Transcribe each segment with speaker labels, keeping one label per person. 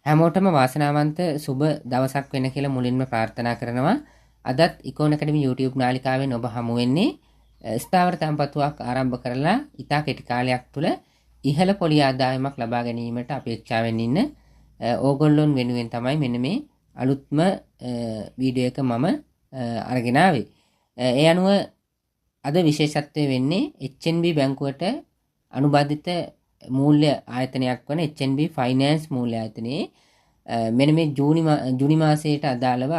Speaker 1: හැමෝටම වාසනාවන්ත සුබ දවසක් වෙන්න කියලා මුලින්ම ප්‍රාර්ථනා කරනවා. අදත් ඉකෝන් ඇකඩමි YouTube නාලිකාවෙන් ඔබ හමු වෙන්නේ ස්ථාවර තැන්පතුවක් ආරම්භ කරලා ඉතා කෙටි කාලයක් තුළ ඉහළ පොලි ආදායමක් ලබා ගැනීමට අපේක්ෂාවෙන් ඉන්න ඕගොල්ලොන් වෙනුවෙන් තමයි මෙන්න මේ අලුත්ම වීඩියෝ එක මම අරගෙන ආවේ. ඒ අනුව අද විශේෂත්වය වෙන්නේ HNB බැංකුවට අනුබද්ධිත මූල්‍ය ආයතනයක් වන HNB ෆයිනෑන්ස් මූල්‍ය ආයතනයේ මෙන්න මේ ජූනි මාසයට අදාළව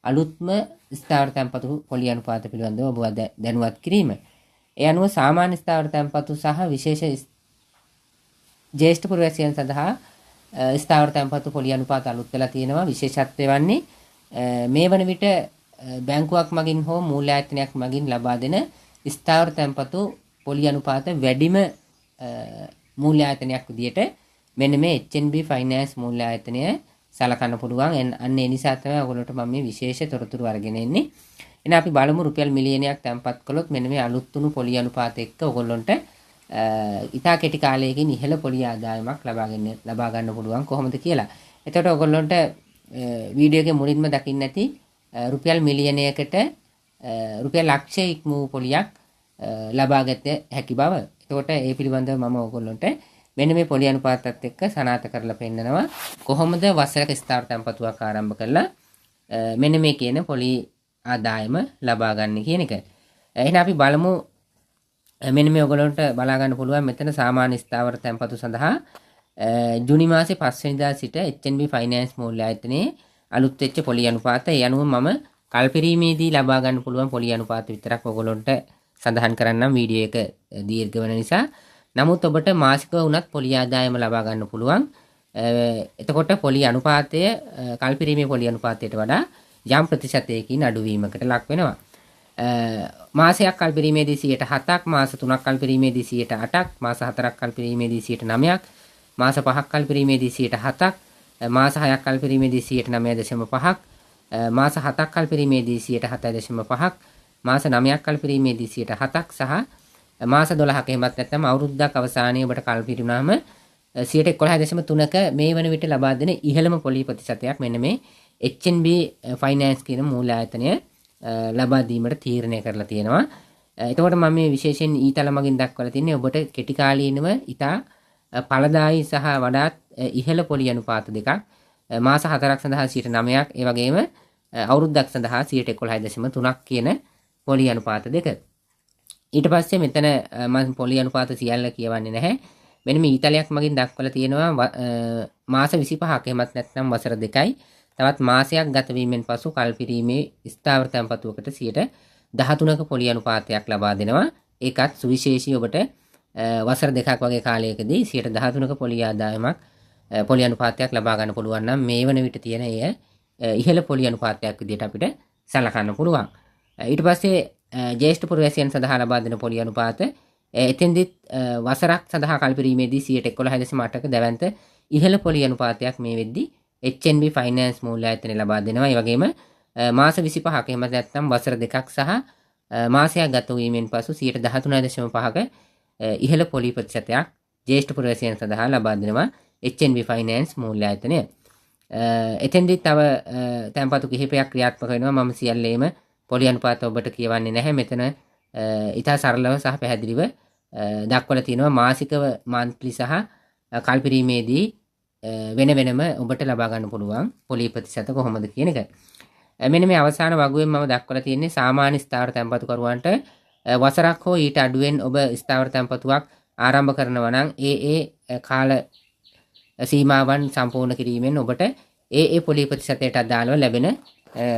Speaker 1: අලුත්ම ස්ථාවර තැන්පතු පොලි අනුපාත පිළිබඳව ඔබ දැනුවත් කිරීම. ඒ අනුව සාමාන්‍ය ස්ථාවර තැන්පතු සහ විශේෂ ජ්‍යෙෂ්ඨ පුරවැසියන් සඳහා ස්ථාවර තැන්පතු පොලි අනුපාත අලුත් වෙලා තියෙනවා. විශේෂත්වය වන්නේ මේ වන විට බැංකුවක් මගින් හෝ මූල්‍ය ආයතනයක් මගින් ලබා දෙන ස්ථාවර තැන්පතු පොලි අනුපාත වැඩිම මූල්‍ය ආයතනයක් විදියට මෙන්න මේ HNB ෆයිනෑන්ස් මූල්‍ය ආයතනය සලකන්න පුළුවන්. අන්න ඒ නිසා තමයි ඔයගොල්ලෝට මම මේ විශේෂ තොරතුරු අරගෙන එන්නේ. එහෙනම් අපි බලමු රුපියල් මිලියනයක් තැන්පත් කළොත් මෙන්න මේ අලුත් වුණු පොලි අනුපාත එක්ක ඔයගොල්ලන්ට ඉතා කෙටි කාලයකින් ඉහළ පොලි ආදායමක් ලබා ගන්න පුළුවන් කොහොමද කියලා. එතකොට ඔයගොල්ලන්ට වීඩියෝ එකේ මුලින්ම දකින්න ඇති රුපියල් මිලියනයකට රුපියල් ලක්ෂ ඉක්ම වූ පොලියක් ලබාගත හැකි බව. එතකොට ඒ පිළිබඳව මම ඔයගොල්ලන්ට මෙන්න මේ පොලි අනුපාතات එක්ක සනාථ කරලා පෙන්නනවා කොහොමද වසරක ස්ථාවර තැන්පතුවක් ආරම්භ කරලා මෙන්න මේ කියන පොලි ආදායම ලබා ගන්න කියන එක. එහෙනම් අපි බලමු මෙන්න මේ ඔයගොල්ලන්ට බලා ගන්න පුළුවන් මෙතන සාමාන්‍ය ස්ථාවර තැන්පතු සඳහා ජූනි මාසේ 5 වෙනිදා සිට HNB ෆයිනෑන්ස් මූල්‍ය ආයතනයේ අලුත් වෙච්ච පොලි අනුපාත. ඒ අනුව මම කල්පිරීමේදී ලබා ගන්න පුළුවන් පොලි අනුපාත විතරක් ඔයගොල්ලන්ට සඳහන් කරන්නම් වීඩියෝ එක දීර්ඝ වෙන නිසා. නමුත් ඔබට මාසිකව වුණත් පොලි ආදායම ලබා ගන්න පුළුවන්. එතකොට පොලි අනුපාතය කල්පිරීමේ පොලි අනුපාතයට වඩා යම් ප්‍රතිශතයකින් අඩුවීමකට ලක් වෙනවා. මාසයක් කල්පිරීමේදී 7%ක්, මාස 3ක් කල්පිරීමේදී 8%ක්, මාස 4ක් කල්පිරීමේදී 9%ක්, මාස 5ක් කල්පිරීමේදී 7%ක්, මාස 6ක් කල්පිරීමේදී 9.5%ක්, මාස 7ක් කල්පිරීමේදී 7.5%ක්, මාස 9ක් කල්පිරීමේදී 7%ක් සහ මාස 12ක එහෙමත් නැත්නම් අවුරුද්දක් අවසානයේ ඔබට කල්පිරුණාම 11.3ක මේ වන විට ලබා දෙන ඉහළම පොලි ප්‍රතිශතයක් මෙන්න මේ HNB ෆයිනෑන්ස් කියන මූල්‍ය ආයතනය ලබා දීමට තීරණය කරලා තියෙනවා. එතකොට මම මේ විශේෂයෙන් ඊතල මගින් දක්වලා තින්නේ ඔබට කෙටි කාලීනව ඉතා ඵලදායී සහ වඩාත් ඉහළ පොලි අනුපාත දෙකක් මාස 4ක් සඳහා 9%ක් ඒ වගේම අවුරුද්දක් සඳහා 11.3ක් කියන පොලි අනුපාත දෙක. ඊට පස්සේ මෙතන මම පොලි අනුපාත සියල්ල කියවන්නේ නැහැ. මෙන්න මේ ඊතලයක් මගින් දක්වලා තියෙනවා මාස 25ක් එහෙමත් නැත්නම් වසර 2යි තවත් මාසයක් ගත වීමෙන් පසු කල්පිරීමේ ස්ථාවර තැන්පතුවකට 13ක පොලි අනුපාතයක් ලබා දෙනවා. ඒකත් සුවිශේෂී ඔබට වසර 2ක් වගේ කාලයකදී 13ක පොලි ආදායමක් පොලි අනුපාතයක් ලබා ගන්න පුළුවන් නම් මේ වන විට තියෙන එය ඉහළ පොලි අනුපාතයක් විදිහට අපිට සලකන්න පුළුවන්. ඊට පස්සේ ජ්‍යෙෂ්ඨ පුරවැසියන් සඳහා ලබා දෙන පොලි අනුපාත එතෙන්දිත් වසරක් සඳහා කල්පිරීමේදී 11.8ක දැවැන්ත ඉහළ පොලි අනුපාතයක් මේ වෙද්දී HNB ෆයිනෑන්ස් මූල්‍ය ආයතනය ලබා දෙනවා. ඒ වගේම මාස 25ක එහෙම නැත්නම් වසර 2ක් සහ මාසයක් ගත වීමෙන් පසු 13.5ක ඉහළ පොලි ප්‍රතිශතයක් ජ්‍යෙෂ්ඨ පුරවැසියන් සඳහා ලබා දෙනවා HNB ෆයිනෑන්ස් මූල්‍ය ආයතනය. එතෙන්දිත් තව තැන්පතු කිහිපයක් ක්‍රියාත්මක වෙනවා. මම සියල්ලේම පොලි අනුපාත ඔබට කියවන්නේ නැහැ. මෙතන ඉතා සරලව සහ පැහැදිලිව දක්වලා තියෙනවා මාසිකව මන්ත්ලි සහ කල්පිරීමේදී වෙන වෙනම ඔබට ලබා ගන්න පුළුවන් පොලි ප්‍රතිශත කොහොමද කියන එක. මෙන්න මේ අවසාන වගුවෙන් මම දක්වලා තියෙන්නේ සාමාන්‍ය ස්ථාවර තැන්පතුකරුවන්ට වසරක් හෝ ඊට අඩුවෙන් ඔබ ස්ථාවර තැන්පතුවක් ආරම්භ කරනවා නම් ඒ කාල සීමාවන් සම්පූර්ණ කිරීමෙන් ඔබට ඒ පොලි ප්‍රතිශතයට අදාළව ලැබෙන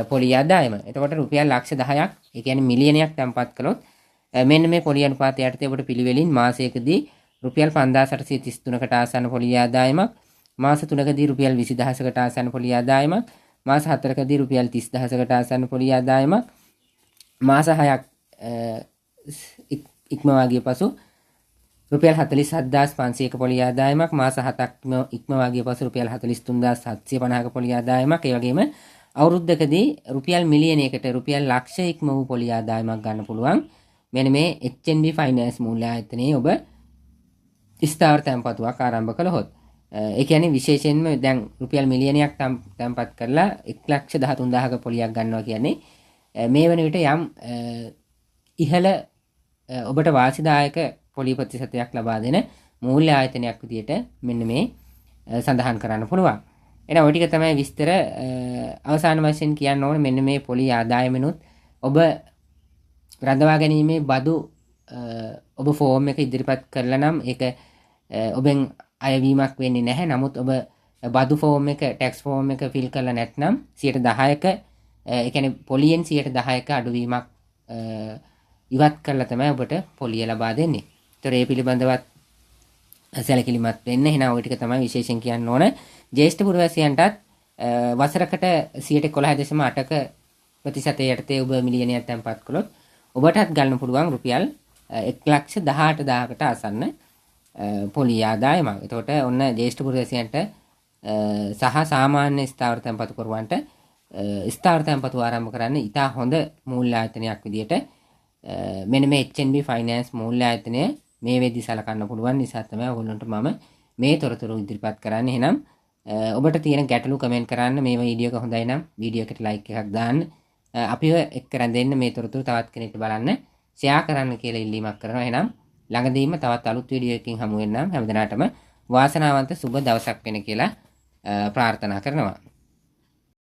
Speaker 1: පොලි ආදායම. එතකොට රුපියල් ලක්ෂ 10ක්, ඒ කියන්නේ මිලියනයක් තැන්පත් කළොත් මෙන්න මේ පොලි අනුපාතය යටතේ ඔබට පිළිවෙලින් මාසයකදී රුපියල් 5833කට ආසන්න පොලි ආදායමක්, මාස 3කදී රුපියල් 20000කට ආසන්න පොලි ආදායමක්, මාස 4කදී රුපියල් 30000කට ආසන්න පොලි ආදායමක්, මාස 6ක් ඉක්මවා ගිය පසු රුපියල් 47500ක පොලි ආදායමක්, මාස 7ක් ඉක්මවා ගිය පසු රුපියල් 43750ක පොලි ආදායමක්, ඒ වගේම අවුරුද්දකදී රුපියල් මිලියනයකට රුපියල් ලක්ෂ ඉක්ම වූ පොලි ආදායමක් ගන්න පුළුවන්. මෙන්න මේ HNB ෆයිනෑන්ස් මූල්‍ය ආයතනයේ ඔබ ස්ථාවර තැන්පතුවක් ආරම්භ කළහොත්. ඒ කියන්නේ විශේෂයෙන්ම දැන් රුපියල් මිලියනයක් තැන්පත් කරලා 1,13,000ක පොලියක් ගන්නවා කියන්නේ මේ වන විට යම් ඉහළ ඔබට වාසිදායක පොලි ප්‍රතිශතයක් ලබා දෙන මූල්‍ය ආයතනයක් විදියට මෙන්න මේ සඳහන් කරන්න පුළුවන්. එහෙනම් ඔය ටික තමයි විස්තර. අවසාන වශයෙන් කියන්න ඕනේ මෙන්න මේ පොලි ආදායමනොත් ඔබ රඳවා ගැනීමේ බදු ඔබ ෆෝම් එක ඉදිරිපත් කරලා නම් ඒක ඔබෙන් අයවීමක් වෙන්නේ නැහැ. නමුත් ඔබ බදු ෆෝම් එක ටැක්ස් ෆෝම් එක ෆිල් කරලා නැත්නම් 10%ක ඒ කියන්නේ පොලියෙන් 10%ක අඩුවීමක් ඉවත් කරලා තමයි ඔබට පොලිය ලබා දෙන්නේ. ඒතර ඒ පිළිබඳවත් සැලකිලිමත් වෙන්න. එහෙනම් ওই ටික තමයි විශේෂයෙන් කියන්න ඕන. ජ්‍යෙෂ්ඨ පුරවැසියන්ටත් වසරකට 11.8ක ප්‍රතිශතය යටතේ ඔබ මිලියනයක් තැන්පත් කළොත් ඔබටත් ගන්න පුළුවන් රුපියල් 1,18,000කට ආසන්න පොලි ආදායමක්. එතකොට ඔන්න ජ්‍යෙෂ්ඨ පුරවැසියන්ට සහ සාමාන්‍ය ස්ථාවර තැන්පතු කරුවන්ට ස්ථාවර තැන්පතු ආරම්භ කරන්න ඉතා හොඳ මූල්‍ය ආයතනයක් විදියට මෙන්න මේ HNB ෆයිනෑන්ස් මූල්‍ය ආයතනය මේ වෙද්දි සලකන්න පුළුවන් නිසා තමයි ඔයගොල්ලන්ට මම මේ තොරතුරු ඉදිරිපත් කරන්නේ. එහෙනම් ඔබට තියෙන ගැටලු කමෙන්ට් කරන්න. මේ වීඩියෝ එක හොඳයි නම් වීඩියෝ එකට ලයික් එකක් දාන්න. අපිව එක්ක රැඳෙන්න මේ තොරතුරු තවත් කෙනෙක්ට බලන්න ෂෙයා කරන්න කියලා ඉල්ලීමක් කරනවා. එහෙනම් ළඟදීම තවත් අලුත් වීඩියෝ එකකින් හමු වෙන්නම්. හැමදෙනාටම වාසනාවන්ත සුබ දවසක් වෙන කියලා ප්‍රාර්ථනා කරනවා.